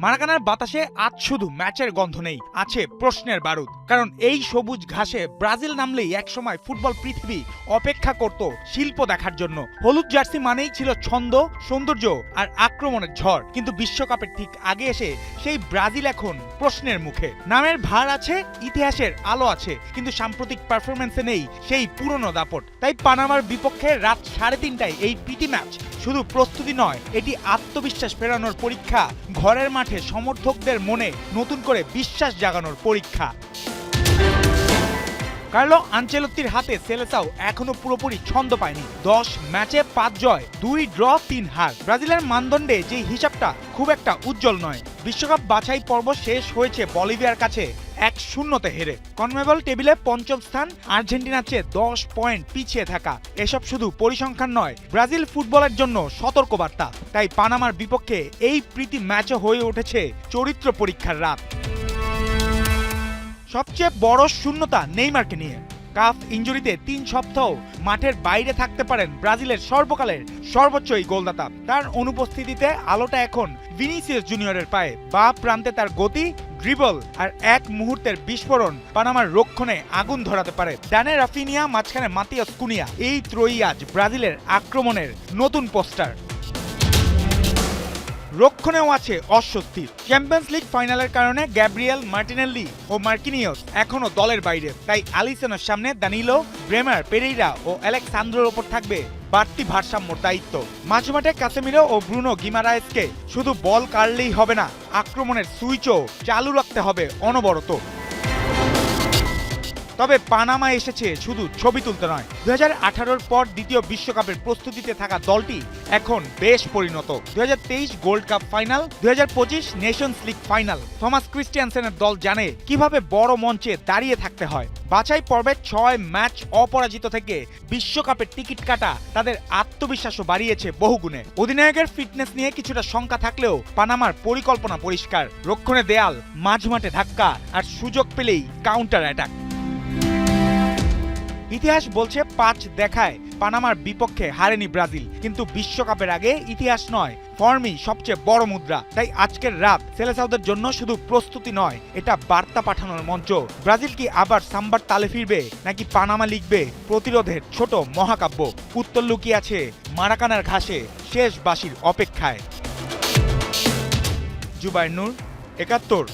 মারাকানার বাতাসে আজ শুধু ম্যাচের গন্ধ নেই, আছে প্রশ্নের বারুদ। কারণ এই সবুজ ঘাসে ব্রাজিল নামলেই একসময় ফুটবল পৃথিবী অপেক্ষা করত শিল্প দেখার জন্য। হলুদ জার্সি মানেই ছিল ছন্দ, সৌন্দর্য আর আক্রমণের ঝড়। কিন্তু বিশ্বকাপের ঠিক আগে এসে সেই ব্রাজিল এখন প্রশ্নের মুখে। নামের ভার আছে, ইতিহাসের আলো আছে, কিন্তু সাম্প্রতিক পারফরমেন্সে নেই সেই পুরনো দাপট। তাই পানামার বিপক্ষে রাত 3:30টায় এই প্রীতি ম্যাচ শুধু প্রস্তুতি নয়, এটি আত্মবিশ্বাস ফেরানোর পরীক্ষা, ঘরের মাঠে সমর্থকদের মনে নতুন করে বিশ্বাস জাগানোর পরীক্ষা। কার্লো আনচেলত্তির হাতে সেলেসাও এখনো পুরোপুরি ছন্দ পায়নি। 10 ম্যাচে 5 জয়, 2 ড্র, 3 হার। ব্রাজিলের মানদণ্ডে যে হিসাবটা খুব একটা উজ্জ্বল নয়। বিশ্বকাপ বাছাই পর্ব শেষ হয়েছে বলিভিয়ার কাছে 1-0 হেরে। কনমেবল টেবিলে পঞ্চম স্থান, আর্জেন্টিনার চেয়ে 10 পয়েন্ট পিছিয়ে থাকা। এসব শুধু পরিসংখ্যান নয়, ব্রাজিল ফুটবলের জন্য সতর্কবার্তা। তাই পানামার বিপক্ষে এই প্রীতি ম্যাচও হয়ে উঠেছে চরিত্র পরীক্ষার রাত। সবচেয়ে বড় শূন্যতা নেইমারকে নিয়ে। কাফ ইনজুরিতে 3 সপ্তাহ মাঠের বাইরে থাকতে পারেন ব্রাজিলের সর্বকালের সর্বোচ্চ এই গোলদাতা। তার অনুপস্থিতিতে আলোটা এখন ভিনিসিয়াস জুনিয়রের পায়ে। বা প্রান্তে তার গতি, ড্রিবল আর এক মুহূর্তের বিস্ফোরণ পানামার রক্ষণে আগুন ধরাতে পারে। ডানে রাফিনিয়া, মাঝখানে মাতিয়াস কুনিয়া, এই ত্রয়ী আজ ব্রাজিলের আক্রমণের নতুন পোস্টার। রক্ষণেও আছে অস্বস্তি। চ্যাম্পিয়ন্স লিগ ফাইনালের কারণে গ্যাব্রিয়েল মার্টিনেল্লি ও মার্কিনিয়স এখনো দলের বাইরে। তাই আলিসনের সামনে দানিলো, ব্রেমার, পেরেইরা ও অ্যালেক্সান্দ্রোর ওপর থাকবে বাড়তি ভারসাম্যর দায়িত্ব। মাঝমাঠে কাসেমিরো ও ব্রুনো গিমারায়েসকে শুধু বল কাড়লেই হবে না, আক্রমণের সুইচও চালু রাখতে হবে অনবরত। তবে পানামা এসেছে শুধু ছবি তুলতে নয়। 2018-র পর দ্বিতীয় বিশ্বকাপের প্রস্তুতিতে থাকা দলটি এখন বেশ পরিণত। 2023 Gold Cup final, 2025 Nations League final. Thomas ক্রিস্টিয়ানসেনের দল জানে কিভাবে বড় মঞ্চে দাঁড়িয়ে থাকতে হয়। বাছাই পর্বে 6 ম্যাচ অপরাজিত থেকে বিশ্বকাপের টিকিট কাটা তাদের আত্মবিশ্বাসও বাড়িয়েছে বহুগুণে। অধিনায়কের ফিটনেস নিয়ে কিছুটা শঙ্কা থাকলেও পানামার পরিকল্পনা পরিষ্কার। রক্ষণে দেয়াল, মাঝমাঠে ধাক্কা আর সুযোগ পেলেই কাউন্টার অ্যাটাক। ইতিহাস বলছে 5 দেখায় পানামার বিপক্ষে হারেনি ব্রাজিল। কিন্তু বিশ্বকাপের আগে ইতিহাস নয়, ফর্মই সবচেয়ে বড় মুদ্রা। তাই আজকের রাত সেলেসাওদের জন্য শুধু প্রস্তুতি নয়, এটা বার্তা পাঠানোর মঞ্চ। ব্রাজিল কি আবার সাম্বার তালে ফিরবে, নাকি পানামা লিখবে প্রতিরোধের ছোট মহাকাব্য? উত্তর লুকিয়ে আছে মারাকানার ঘাসে শেষ বাঁশির অপেক্ষায়। জুবায়ের নূর, 71।